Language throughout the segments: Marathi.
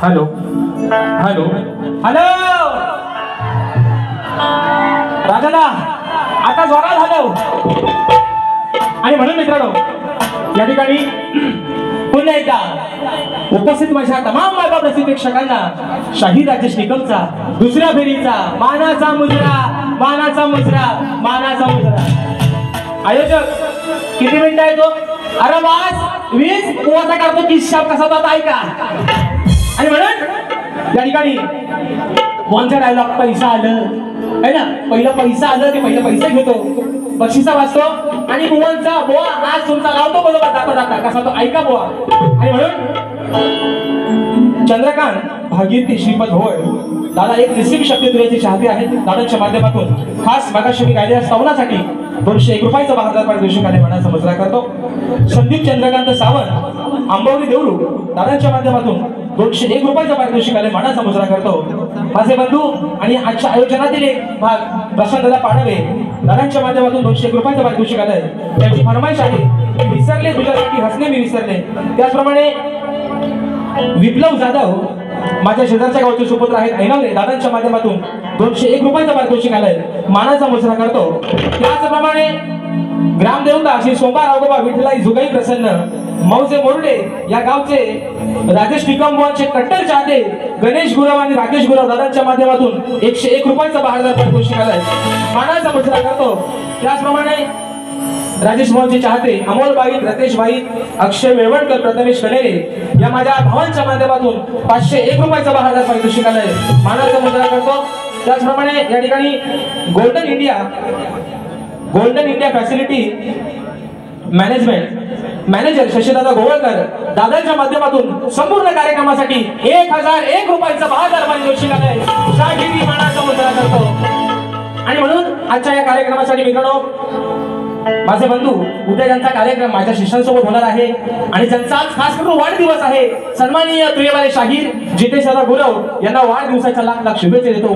हॅलो हॅलो हॅलो राजादा आता जोरात हॅलो. आणि म्हणून मित्रांनो या ठिकाणी पुन्हा एकदा उपस्थित माझ्या तमाम मायबाप रसिक प्रेक्षकांना शाहीर राजेश निकमचा दुसऱ्या फेरीचा मानाचा मुजरा मानाचा मुजरा मानाचा मुजरा. आयोजक किती मिनिटं आहे तो? अरे वास 20 पोवाचा काढतो किस्सा कसा होता ऐका. आणि म्हणून या ठिकाणी कोणचा डायलॉग पैसा आलं है ना, पहिलं पैसा आलं ते पहिलं पैसे घेतो बक्षिसा वाचतो आणि बुवांचा बुवा आज तुमचा लावतो बरोबर दाखव दाखवा कसा तो ऐका बुवा. आणि म्हणून चंद्रकांत भागीरथी श्रीपद होय दादा एक निश्चित शक्ती तुझ्याची चाहते आहेत. दादांच्या माध्यमातून खास मागाशी मी गायलेल्या स्तवनासाठी 201 रुपयाचा 1000 पारितोषिकाने मनाचा मुजरा करतो. संदीप चंद्रकांत सावंत आंबवली देवरू दादांच्या माध्यमातून 201 रुपयाचा पारितोषिकाने मनाचा मुजरा करतो. माझे बंधू आणि आजच्या आयोजनातील एक भाग प्रशांत पाडवे दादांच्या माध्यमातून 201 रुपयाचा पारितोषिक आलंय. त्यांची फरमाईश आहे विसरले तुझ्यासाठी हसणे मी विसरले. त्याचप्रमाणे विप्लव जाधव माझ्या शेजारच्या गावचे सुपुत्र आहेत ऐनवले दादांच्या माध्यमातून 201 रुपयाचा पारितोषिक आलंय मानाचा मुजरा करतो. त्याचप्रमाणे ग्रामदेवता श्री सोमवार राघोबा विठ्ठलाई जुगाई प्रसन्न मौजे मोरडे या गावचे राजेश निकम बुवांचे कट्टर चाहते गणेश गुरव आणि राकेश गुरव दादांच्या माध्यमातून 101 रुपयाचा 1000 पारितोषिक आलंय मानाचा मुजरा करतो. त्याचप्रमाणे राजेश भाऊंचे चाहते अमोल भाई रतेश भाई अक्षय वेळवणकर प्रथमेश कनेरे या माझ्या भावांच्या माध्यमातून 501 रुपयाचा 1000 पारितोषिक आलंय मानाचा मुजरा करतो. त्याचप्रमाणे या ठिकाणी golden India facility management manager Shashidada Gowalkar दादांच्या माध्यमातून संपूर्ण कार्यक्रमासाठी 1001 रुपयाचा 1000 पारितोषिक आलंय शाहिरी मानाचा मुजरा करतो. आणि म्हणून आजच्या या कार्यक्रमासाठी मित्रांनो माझे बंधू उद्या त्यांचा कार्यक्रम माझ्या शिष्यांसोबत होणार आहे आणि त्यांचा आज खास करून वाढदिवस आहे. सन्माननीय प्रियवाले शाहीर जितेश दादा गुरव यांना वाढदिवसाच्या लाख लाख शुभेच्छा देतो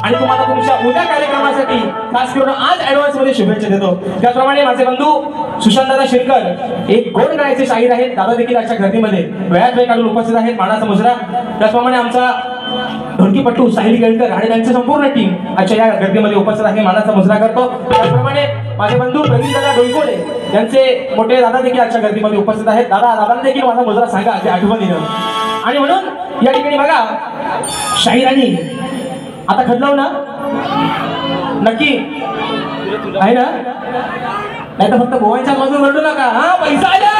आणि तुम्हाला तुमच्या उद्या कार्यक्रमासाठी खास करून आज ऍडव्हान्स मध्ये शुभेच्छा देतो. त्याचप्रमाणे माझे बंधू सुशांतदादा शिरकर एक गोड गाण्याचे शाहीर आहेत. दादा देखील आजच्या गर्दीमध्ये वेळात वेळ काढून उपस्थित आहेत मानाचा मुजरा. त्याचप्रमाणे आमचा ढोलकीपट्टू साहिल केळकर आणि त्यांची संपूर्ण टीम आजच्या या गर्दीमध्ये उपस्थित आहे मानाचा मुजरा करतो. त्याचप्रमाणे माझे बंधू प्रवीण दादा डोईकोडे यांचे मोठे दादा देखील आजच्या गर्दीमध्ये उपस्थित आहेत. दादांना देखील माझा मुजरा सांगा ते आठवणीनं. आणि म्हणून या ठिकाणी बघा शाहिरांनी आता खदलाव ना नक्की आहे ना, नाही तर फक्त गोव्यांच्या बाजून रडू नका. हा पैसा आला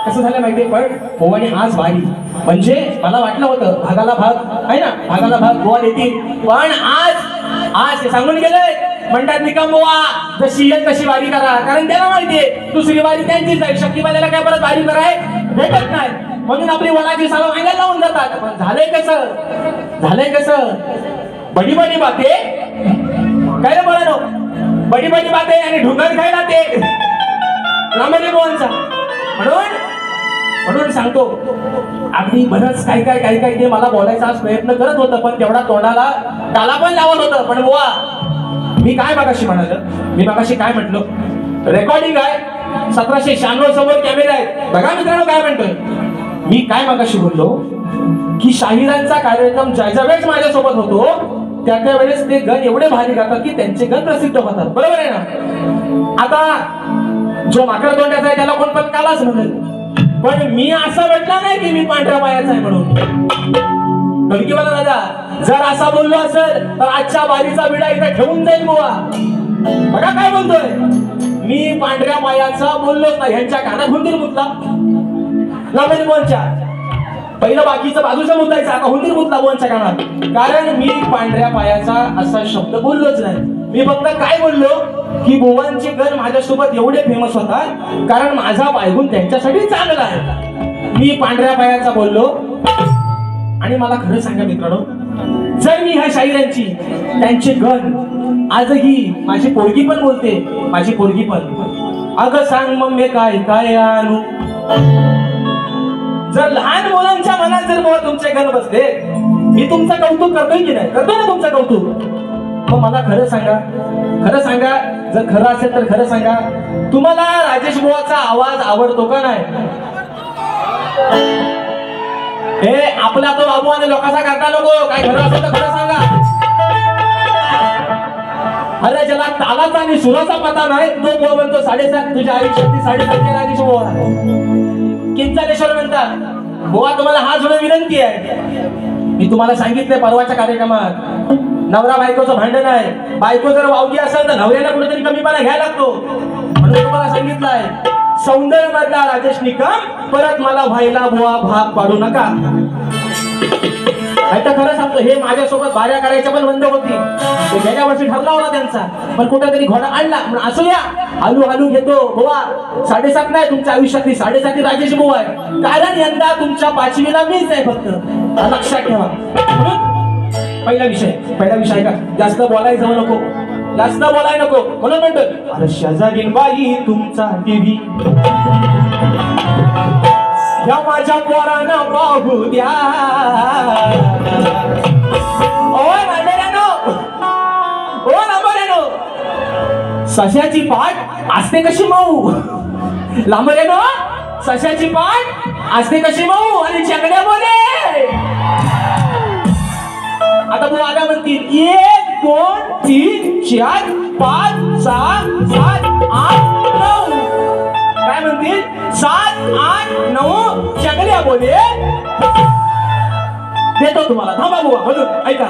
कसं झालं माहितीये पण गोवाने आज वारी म्हणजे मला वाटलं होतं भागाला भाग आहे ना, भागाला भाग गोवा देतील पण आज ते सांगून गेले म्हणतात निकम बुवा जशी येईल तशी वारी करा. कारण त्याला माहितीये दुसरी वारी त्यांचीच आहे. शक्तीवाल्याला काय परत वारी कराय भेटत नाही म्हणून आपली वनाची साला मागायला लावून जातात. पण झालंय कसं बडी बडी बाते काय रे बोला बडी बडी बाते आणि ढुंगर खायला ते रामदेव बुवांचा. म्हणून सांगतो अगदी बरंच काय ते मला बोलायचा आज प्रयत्न करत होतं पण तेवढा तोंडाला टाला पण लावत होतं. पण बुवा मी काय मागाशी काय म्हटलो रेकॉर्डिंग आहे 1796 समोर कॅमेरा आहेत. बघा मित्रांनो काय म्हणतोय मी काय मागाशी बोललो की शाहिरांचा कार्यक्रम ज्या वेळेस माझ्यासोबत होतो त्या वेळेस ते गण एवढे भारी गातात की त्यांचे गण प्रसिद्ध होतात. बरोबर आहे ना. आता जो माकडा तोंडाचा आहे त्याला कोण पण कालाच म्हणेल पण मी असं म्हटलं नाही की मी पांढऱ्या पायाचा आहे म्हणून. ढोलकीवाला दादा जर असा बोललो असेल तर आजच्या वारीचा विडा इथं ठेवून जाईल बुवा. बघा काय बोलतोय मी पांढऱ्या पायाचा बोललोच नाही. ह्यांच्या कानात हुंदीर मुतला लांबे बुवांच्या पहिलं बाकीचं बाजूचा मुद्दायचा आता हुंदीर मुतला बुवांच्या कानात. कारण मी पांढऱ्या पायाचा असा शब्द बोललोच नाही. मी फक्त काय बोललो की बुवांचे गण माझ्यासोबत एवढे फेमस होतात कारण माझा पायगुण त्यांच्यासाठी चांगला आहे. मी पांढऱ्या पायाचा बोललो. आणि मला खरं सांगा मित्रांनो जर मी ह्या शाहिरांची त्यांचे गण आजही माझी पोरगी पण बोलते माझी पोरगी पण अगं सांग मम्मी काय काय आणू. जर लहान मुलांच्या मनात जर बुवा तुमचे गण बसले मी तुमचं कौतुक करतोय की नाही करतो ना तुमचं कौतुक. मग मला खरं सांगा जर खरं असेल तर खरं सांगा तुम्हाला राजेश बुवाचा आवाज आवडतो का नाही. हे आपला तो बाबू आणि लोकांचा करता नको. काय खरं असेल तर खरं सांगा. अरे ज्याला तालाचा आणि सुराचा पता नाही तो कोण म्हणतो 7.5 तुझ्या आयुष्यातली 7.5 राजेश बुवा. किंचालेश्वर म्हणतात बुवा तुम्हाला हा जोड विनंती आहे. मी तुम्हाला सांगितलंय परवाच्या कार्यक्रमात नवरा बायकोचं भांडण आहे. बायको जर वावगी असेल तर नवऱ्याला कुठेतरी कमीपणा घ्यायला लागतो. म्हणून तुम्हाला सांगितलंय सौंदर्य मधला राजेश निकम परत मला व्हायला बुवा भाग पाडू नका. नाही तर खरं सांगतो हे माझ्यासोबत बाऱ्या करायच्या पण बंद होती. गेल्या वर्षी ठरला होता त्यांचा पण कुठेतरी घोडा आणला. असू द्या हलू हलू घेतो बुवा. 7.5 नाही तुमच्या आयुष्यातली 7.5 राजेश बुवा आहे. कारण यंदा तुमच्या 5वीला मीच आहे फक्त. लक्षात ठेवा. पहिला विषय का जास्त बोलायचं नको. जास्त बोलाय नको म्हणून म्हणतो अरे शेजारी बाई तुमचा टीव्ही या माझ्या पोरांना पाहू द्या. सश्याची पाठ असते कशी मऊ. लांबरेनो सश्याची पाठ असते कशी मऊ आणि चकड्या बोले. आता तू आगा म्हणतील 1 2 3 4 5 6 7 8 9 काय म्हणतील 7 8 9 चकड्या बोले. देतो तुम्हाला थांबा बुवा म्हणून ऐका.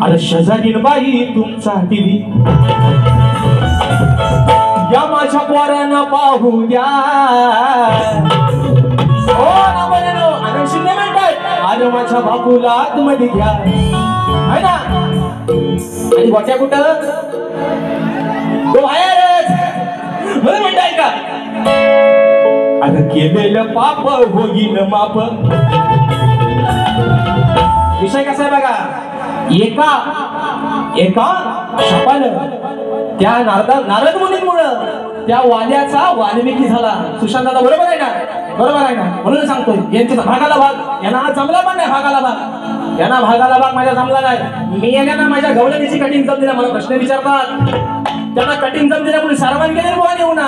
अरे शेजारी बाई तुमचा टीव्ही या माझ्या पोरांना पाहू द्या. हो ना बोलेनो आनंद शिंदे म्हणतात अरे माझ्या बापूला आतमध्ये घ्या है ना. आणि गोट्या कुठं तो बाहेरच म्हणून म्हणताय का अरे केलेलं पाप होईल माप. विषय कसा आहे बघा. एका शापानं त्या नारद मुनींमुळं त्या वाल्याचा वाल्मिकी झाला. सुशांत दादा बरोबर आहे ना. बरोबर आहे ना. म्हणून सांगतोय यांच्या भागाला भाग यांना हा जमला पण नाही. भागाला भाग यांना भागाला भाग माझ्या जमला नाही. मी यांना माझ्या गवळणीची कटिंग जमली ना. मला प्रश्न विचारतात त्यांना कटिंग जमली ना म्हणून सारवान केले बुवा येऊन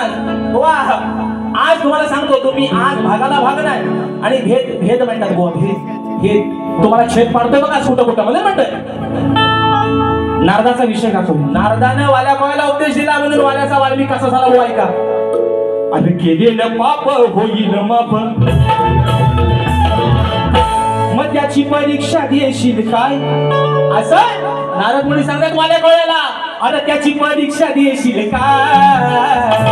आज तुम्हाला सांगतो तुम्ही आज भागाला भाग नाही आणि भेद म्हणतात बुवा. भेद तुम्हाला छेद पाडतोय बघा कुठं मध्ये म्हणतोय. नारदाचा विषय का नारदानं वाल्या कोणाला उपदेश दिला म्हणून वाल्याचा वाल्मिक कसा झाला बुवा ऐका. अरे केलेलं पाप होईल माप मग त्याची परीक्षा देशील काय. असं नारद मुनी सांगतात वाल्या कोणाला अरे त्याची परीक्षा देशील काय.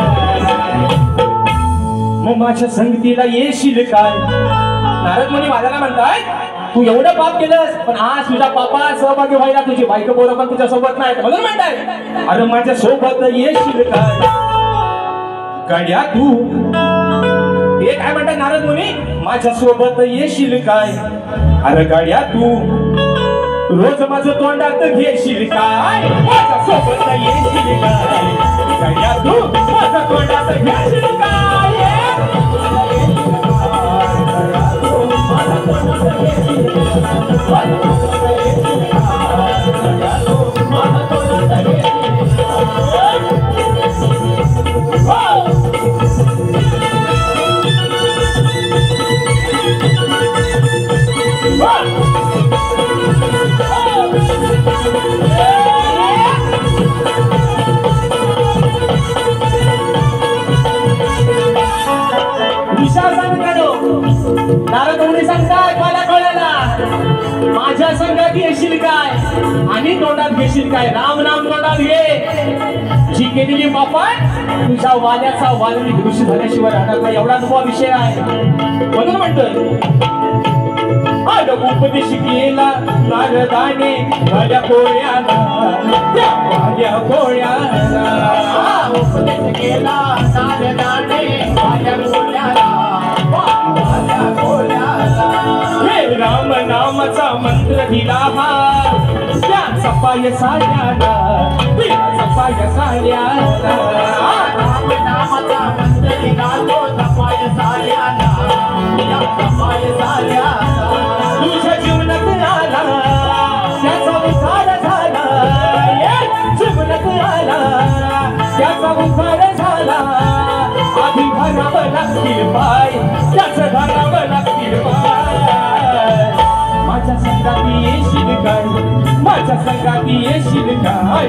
मग माझ्या संगतीला येशील काय. नारद मुनी वाल्याला म्हणताय तू एवढं पाप केलंस पण आज तुझ्या पापाला सहभागी व्हायला तुझी बायको पोरं पण तुझ्या सोबत नाही. म्हणून म्हणताय अरे माझ्या सोबत येशील काय. गड्या तू हे काय म्हणतात नारद मुनी माझ्या सोबत येशील काय. अरे गड्या तू रोज माझं तोंडात घेशील काय. माझ्या सोबत येशील काय. गड्या तू माझं तोंडात घेशील काय. नारद मुनी सांगताय मला कळलं माझ्या संगात येशील काय आणि तोंडात घेशील काय. राम नाम तोंडात घे. जी केलेली पापण तुझ्या वाल्याचा वाल्मिक ऋषी झाल्याशिवाय राहणार नाही. एवढा दुवा विषय आहे. म्हणून म्हणतोय उपदेश केला नारदाने वाल्या कोळ्याला त्या वाल्या कोळ्याला. उपदेश केला नारदाने वाल्या कोळ्याला. हे राम नामाचा मंत्र दिला हा त्या सफाय साड्याला. सफाय साड्याला राम नामाचा मंत्र दिला तो सफाय साड्याला. सफाय साड्याला तुझ्या जीवनात आला त्याचा उद्धार झाला. जीवनात आला त्याचा उद्धार झाला. त्यासाठी धरावं लागतील पाय, त्याचं धरावं लागतील पाय. माझ्या संगाती येशील काय, माझ्या संगाती येशील काय,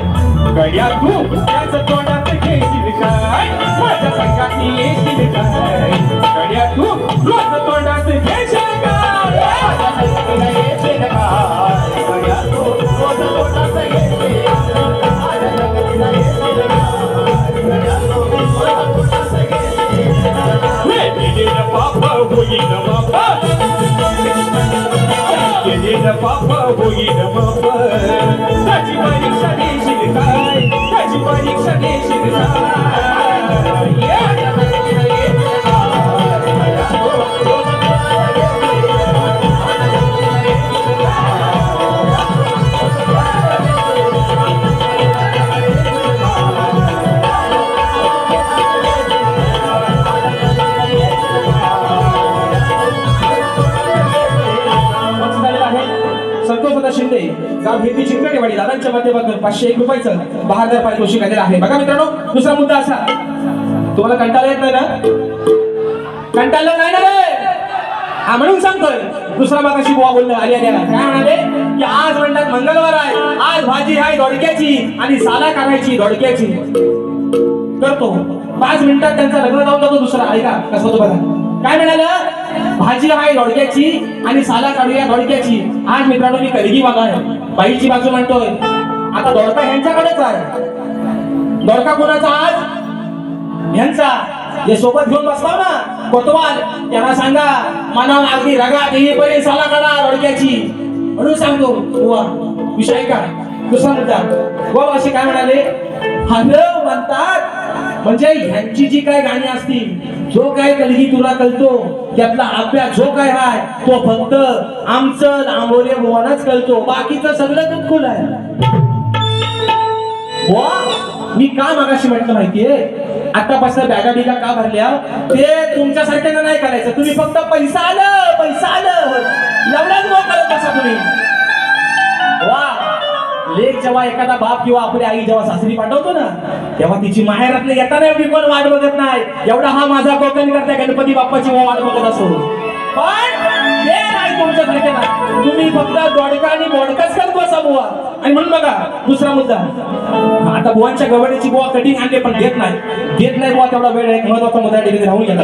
गड्या तू त्याचं तोंडात घेशील काय. माझ्या संगाती येशील काय, गड्या तू रोज तोंडात घेशील काय. माझ्या संगातीला येशील काय, गड्या तू रोज तोंडात घेशील काय. माझ्या संगातीला येशील काय, गड्या तू रोज तोंडात घेशील काय. केलेलं पाप होईल माफ, केलेलं पाप होईल माफ. त्याची परीक्षा देशील काय, त्याची परीक्षा देशील काय. शिंदे गाव भेटी चिंकणेवाडी दादांच्या माध्यमातून 501 रुपयाचं बहादर पारितोषिक आलेलं आहे. बघा मित्रांनो, दुसरा मुद्दा असा, तुम्हाला कंटाळा येत नाही ना, कंटाळला नाही ना रे, हा म्हणून सांगतोय. दुसरा मागाशी बुवा बोलणं आली काय म्हणाले की आज म्हणतात मंगळवार आहे, आज भाजी आहे दोडक्याची आणि साला करायची दोडक्याची. करतो 5 मिनिटात त्यांचा लग्न लावून जातो दुसरा. ऐका कसं तो बघा काय म्हणालं, भाजी आहे दोडक्याची आणि साला काढूया दोडक्याची. आज मित्रांनो मी कलगी वाला आहे, बाईची बाजू म्हणतोय. आता दोडका ह्यांच्याकडेच आहे, दोडका कोणाचा आज ह्यांचा. जे सोबत घेऊन बसला ना कोतवाल, त्यांना सांगा मनावर अगदी रगात येईपर्यंत साला काढा दोडक्याची म्हणून सांगतो. बुवा विषय का दुसरा मुद्दा, बुवा असे काय म्हणाले, हॅलो म्हणतात म्हणजे ह्यांची जी काय गाणी असतील, जो काय कलगी तुला कळतो त्यातला अभ्यास जो काय आहे तो फक्त आमचं लांबोरे भुवनच कळतो, बाकीचं सगळं दुःखुल आहे. मी का मागाशी म्हटलं माहितीये, आतापासून बॅगा बिगा का भरल्या ते तुमच्यासारख्यांना नाही करायचं. तुम्ही फक्त पैसा आलं पैसा आलं एवढाच मग करत बसा तुम्ही. वा लेक जेव्हा एखादा बाप किंवा आपली आई जेव्हा सासरी पाठवतो ना, तेव्हा तिची माहेरातले येताना एवढी कोण वाट बघत नाही. एवढा हा माझा कोकण करता गणपती बाप्पाची वाट बघत असतो. पण ते नाही तुमच्यासारखे ना, तुम्ही फक्त दोडका आणि बोडकाच करत बसा बुवा. आणि म्हणून बघा दुसरा मुद्दा, आता बुवांच्या गवडीची बुवा कटिंग आणले पण देत नाही बुवा. तेवढा वेळ एक महत्वाचा मुद्दा तिथे राहून गेला.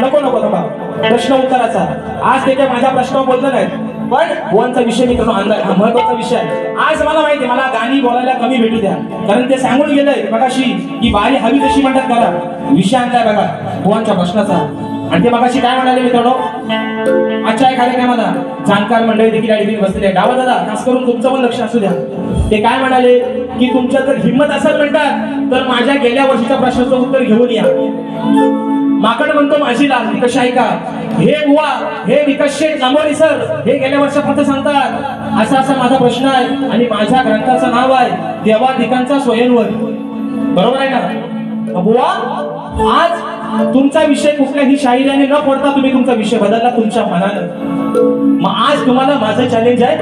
नको थांबा, प्रश्न उत्तराचा. आज ते काय माझ्या प्रश्नावर बोललं नाही, पण बुवांचा विषय मित्रांनो अंदाज हा महत्वाचा विषय आहे. आज मला माहिती, मला गाणी बोलायला कमी भेटू द्या, कारण ते सांगून गेलंय मगाशी की बारी हवी तशी म्हणतात करा. विषय आणलाय बघा बुवांच्या प्रश्नाचा. आणि ते मगाशी काय म्हणाले मित्रांनो, आजच्या कार्यक्रमाला जाणकार मंडळी देखील या ठिकाणी बसलेले आहे. डावा दादा खास करून तुमचं पण लक्ष असू द्या. ते काय म्हणाले की तुमच्या जर हिंमत असेल म्हणतात तर माझ्या गेल्या वर्षीच्या प्रश्नाचं उत्तर घेऊन या. माकड म्हणतो माझी लाल कशी आहे का, हे बुवा हे विकास शेठ लांबोरी सर हे गेल्या वर्षापर्यंत सांगतात असा असा माझा प्रश्न आहे आणि माझ्या ग्रंथाचं नाव आहे देवादिकांचा स्वयंवर. बरोबर आहे ना बुवा. आज तुमचा विषय कुठल्याही शाहिराने न पडता तुम्ही तुमचा विषय बदलला तुमच्या मनानं. मग आज तुम्हाला माझं चॅलेंज आहे,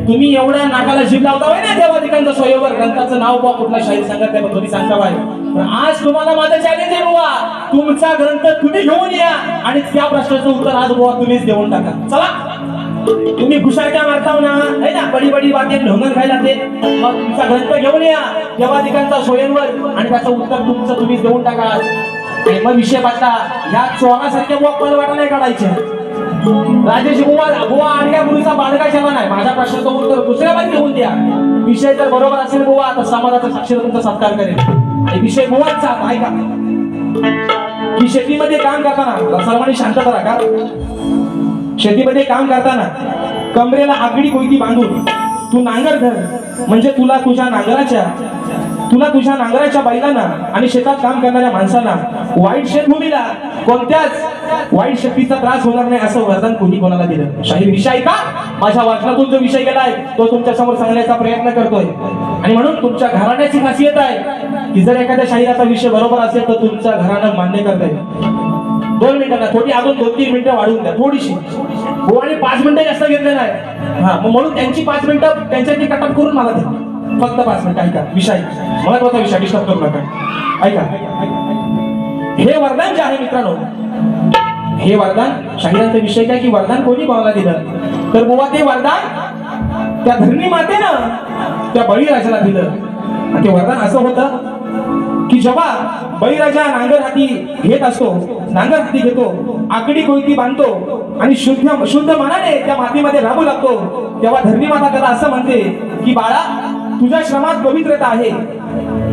तुम्ही एवढ्या नाकाला जीभ लावताय ना देवादिकांचा स्वयंवर ग्रंथाचं नाव बुवा कुठला शाहीर सांगत नाही, तुम्ही सांगताय. पण आज तुम्हाला माझं चॅलेंज आहे बुवा, तुमचा ग्रंथ तुम्ही घेऊन या आणि त्या प्रश्नाचं उत्तर आज बुवा तुम्हीच देऊन टाका. चला तुम्ही घुसारक्या मारताव ना है ना, बडी बडी बातें ढोंगर खायला ते, मग तुमचा ग्रंथ घेऊन या देवादिकांचा स्वयंवर आणि त्याचं उत्तर तुमचं तुम्हीच देऊन टाका. आणि मग विषय बदला. ह्या चोरासारख्या बुवा पलवाटा नाही काढायच्या. राजेश बुवा आणल्या मुलीचा बाळगा जेव्हा नाही, माझ्या प्रश्नाचं उत्तर दुसऱ्या बाजू घेऊन द्या. विषय जर बरोबर असेल बुवा तर समाजाचा साक्षर तुमचा सत्कार करेल. आणि विषय बुवांचा ऐका की शेतीमध्ये काम करताना सर्वांनी शांतता राखा. शेतीमध्ये काम करताना कमरेला आगडी कोयती बांधून तू नांगर धर, म्हणजे तुला तुझ्या नांगराच्या बैलांना आणि शेतात काम करणाऱ्या माणसांना वाईट शेतभूमीला कोणत्याच वाईट शक्तीचा त्रास होणार नाही असं वरदान कोणी कोणाला दिलं. शाहीर विषय का माझ्या वाचनातून जो विषय गेलाय तो तुमच्या समोर सांगण्याचा प्रयत्न करतोय. आणि म्हणून तुमच्या घराण्याची खासियत आहे की जर एखाद्या शाहिराचा विषय बरोबर असेल तर तुमच्या घराणं मान्य करता येईल. 2 मिनिटांना थोडी अजून 2-3 मिनिटं वाढवून द्या थोडीशी. हो आणि 5 मिनिटं जास्त घेतले नाही. हा म्हणून त्यांची 5 मिनिटं त्यांच्याची कटअप करून मला द्या. फक्त 5 मिनिटं ऐका. विषय महत्वाचा विषय डिस्टर्ब करू नका. ऐका हे वरदान जे आहे मित्रांनो, हे वरदान शाहिरांचा विषय काय की वरदान कोणी कोणाला दिलं, तर बुवा ते वरदान त्या धरणी मातेनं त्या बळीराजाला दिलं. आणि ते वरदान असं होतं की जेव्हा बळीराजा नांगर हाती घेत असतो, नांगर हाती घेतो, आकडी कोयती बांधतो आणि शुद्ध मनाने त्या मातीमध्ये राबू लागतो, तेव्हा धरणी माता त्याला असं म्हणते की बाळा, तुझ्या श्रमात पवित्रता आहे,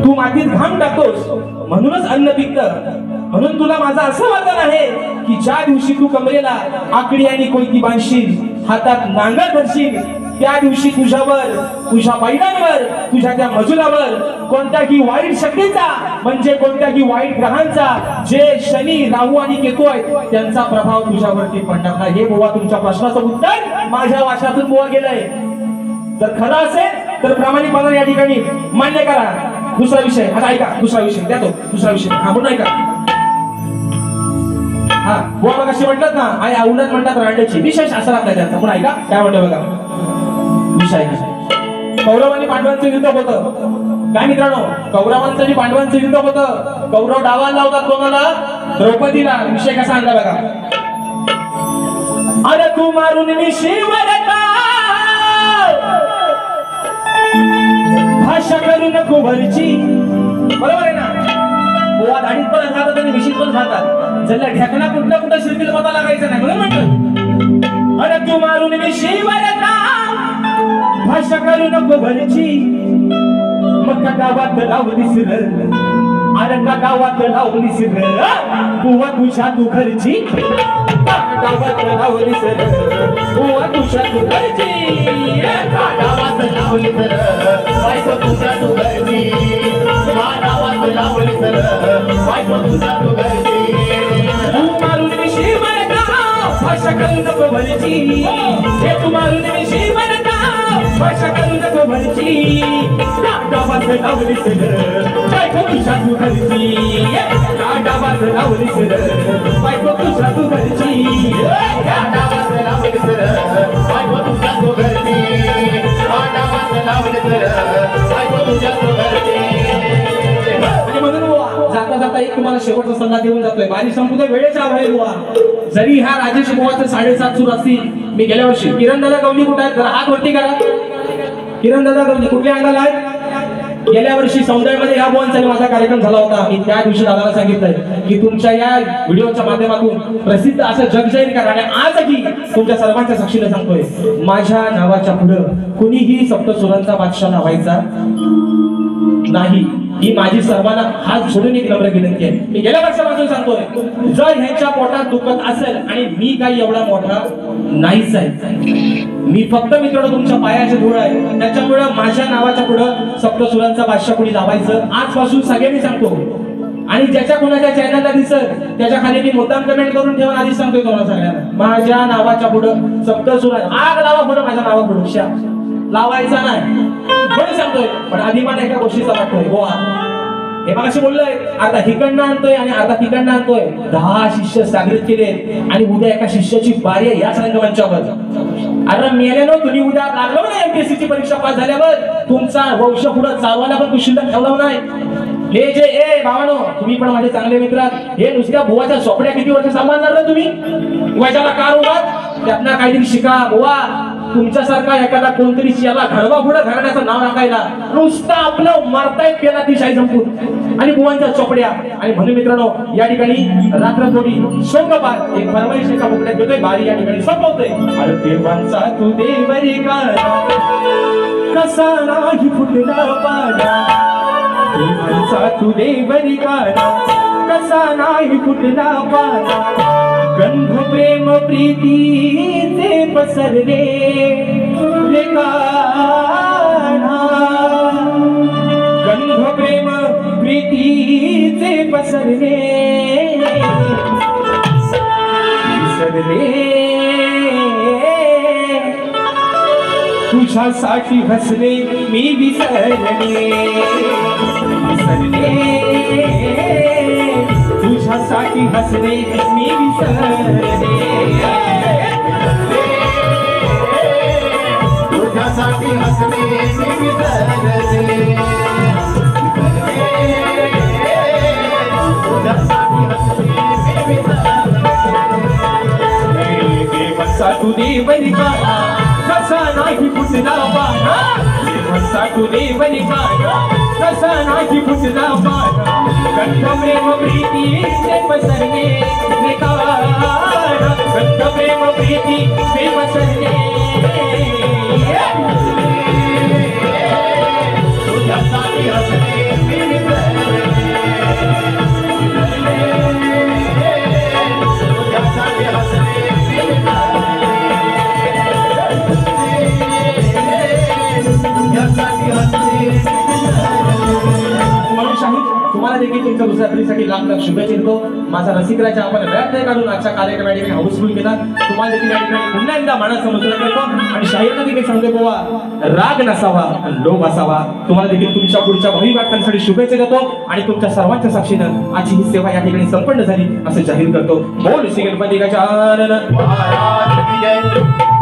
तू मातीत घाम टाकतोस म्हणूनच अन्न पिकतं. म्हणून तुला माझं असं वरदान आहे की ज्या दिवशी तू कमरेला आकडी आणि कोयती बांधशील, हातात नांगर धरशील, त्या दिवशी तुझ्यावर, तुझ्या बैलांवर, तुझ्या त्या मजुरावर कोणत्याही वाईट शक्तीचा म्हणजे कोणत्याही वाईट ग्रहांचा, जे शनी, राहू आणि केतू आहेत, त्यांचा प्रभाव तुझ्यावरती पडणार नाही. हे बुवा तुमच्या प्रश्नाचं उत्तर माझ्या वाचातून बुवा गेलंय. जर खरं असेल तर प्रामाणिकपणे या ठिकाणी मान्य करा. दुसरा विषय आता ऐका, दुसरा विषय द्या, तो दुसरा विषय थांबून ऐका. हा बुवा मग अशी म्हणतात ना, आई आवडत म्हणतात रांड्याची, विशेष असं लागतं त्यांचा. पण ऐका काय म्हणतो बघा विषय. कौरव आणि पांडवांचं युद्ध होतं. काय मित्रांनो, कौरवांचं आणि पांडवांचं युद्ध होतं. कौरव डावाला लावतात कोणाला, द्रौपदीला. विषय कसा आणला बघा. अरे तू मारून मी शिवरता भाषा करू नको भरची. बरोबर आहे ना, बुवा दाढीत पण खातात आणि मिशीत पण खातात. जल्ला ढेकणा कुठल्या कुठं शिरतील पता लागायचं नाही, म्हणून म्हणतो अरे तू मारून मी शिवरता भाषा करू नको भरची. मग गावात लावलीस र, अरे गावात लावलीस र, बुवा तुझ्या तू घरची. गावात लावलीस र, बुवा तुझ्या तू घरची. गावात लावलीस र, बायको तुझ्या तू घरची. गावात लावलीस र, बायको तुझ्या तू घरची. तू मारून मी शिवरता भाषा करू नको भरची. हे तू मारून मी शिवरता भाषा करू नको भरची. गावात लावलीस र, बायको तुझ्या तू घरची. गावात लावलीस र, बायको तुझ्या तू घरची. गावात लावलीस र, बायको तुझ्या तू घरची. गावात लावलीस र, बायको तुझ्या तू घरची. म्हणून जाता जाता एक तुम्हाला शेवटचा सल्ला देऊन जातोय. माझी संपूर्ण वेळेचा आहे बुवा. जरी ह्या राजेश बुवाचे 7.5 सुरू असतील. मी गेल्या वर्षी किरण दादा गवली कुठे आहेत, जरा हात वरती करा. किरण दादा गवली कुठल्या अंगाला आहेत? गेल्या वर्षी सौंदर्यामध्ये ह्या बुवांचा माझा कार्यक्रम झाला होता. मी त्या दिवशी दादाला सांगितलंय की तुमच्या या व्हिडिओच्या माध्यमातून प्रसिद्ध असं जगजाहीर करा. आणि आजही तुमच्या सर्वांच्या साक्षीने सांगतोय, माझ्या नावाच्या पुढं कुणीही सप्तसुरांचा बादशाह लावायचा नाही. ही माझी सर्वांना हात जोडून एक नम्र विनंती आहे. मी गेल्या वर्षापासून सांगतोय, जर ह्यांच्या पोटात दुखत असेल आणि मी काही एवढा मोठा नाहीच आहे, मी फक्त मित्रांनो तुमच्या पायाचे धूळ आहे, त्याच्यामुळे माझ्या नावाच्या पुढं सप्तसुरांचा बादशाह कोणी लावायचं आजपासून सगळ्यांनी सांगतो. आणि ज्याच्या कोणाच्या चॅनलला दिसत त्याच्या खाली मी मुद्दाम कमेंट करून ठेवून आधी सांगतोय तुम्हाला सगळ्यांना, माझ्या नावाच्या पुढं सप्तसुरा आग लावा पुढं, माझ्या नावा पुढं लावायचा नाही म्हणून सांगतोय. पण अभिमान एका गोष्टीचा वाटतोय बुवा, हे मग असे बोललोय, आता हिकडनं आणतोय आणि आता तिकडनं आणतोय. 10 शिष्य सागरित केले आणि उद्या एका शिष्याची बारी आहे याच रंगमंचावर. अरे मेल्यानो, तुम्ही उद्या लागलो ना MPSC ची परीक्षा पास झाल्यावर तुमचा वंश पुढे चालवायला पण कुशिल्लक ठेवला नाही. हे जे ए भावानो, तुम्ही पण माझे चांगले मित्र आहात. हे नुसत्या बुवाच्या सोपड्या किती वर्ष सांभाळणार ना तुम्ही? वयाला कार उभार त्यातनं काहीतरी शिका बुवा. तुमच्यासारखा एखादा कोणतरी याला घडवा पुढे घराण्याचं नाव टाकायला नुसतं आपलं मारतायत पेला ती शाही संपून आणि बुवांच्या चोपड्या. आणि म्हणून मित्रांनो, या ठिकाणी रात्र थोडी शोकपात एक फरमाईश एका बुकड्यात देतोय, बारी या ठिकाणी संपवतोय. अरे देवांचा तू देवरी का कसा नाही फुटला पाडा. देवांचा तू देवरी का कसा नाही फुटला पाडा. गंध प्रेम प्रीतीचे पसरले लेकाना. गंध प्रेम प्रीतीचे पसरले तुझ्यासाठी हसले मी विसरले. तुझ्यासाठी हसले मी विसरले. तुझ्यासाठी हसले मी विसरले. तुझ्यासाठी तुझी बलिकाना कसा नाही फुटला पाना देवाचा तुझी बलिकाना कसा नाही फुटला पाना कंठ प्रेम प्रीती प्रेम सरणे कंठ प्रेम प्रीती प्रेम सरणे तुझ्यासाठी हसणे तुम्हाला देखील तुमच्या दुसऱ्या पिढीसाठी लाख लाख शुभेच्छा देतो. माझा रसिकराजा आपण वेळात नाही काढून आजच्या कार्यक्रम या ठिकाणी हाऊसफुल केला. तुम्हाला देखील या ठिकाणी पुन्हा एकदा मानाचं मुद्रा करतो आणि शाहीरला देखील सांगतो बाबा राग नसावा लोभ असावा. तुम्हाला देखील तुमच्या पुढच्या भावी वाटण्यासाठी शुभेच्छा देतो आणि तुमच्या सर्वांच्या साक्षीनं आजची ही सेवा या ठिकाणी संपन्न झाली असं जाहीर करतो. बोल श्री गणपती गजानन महाराज की जय.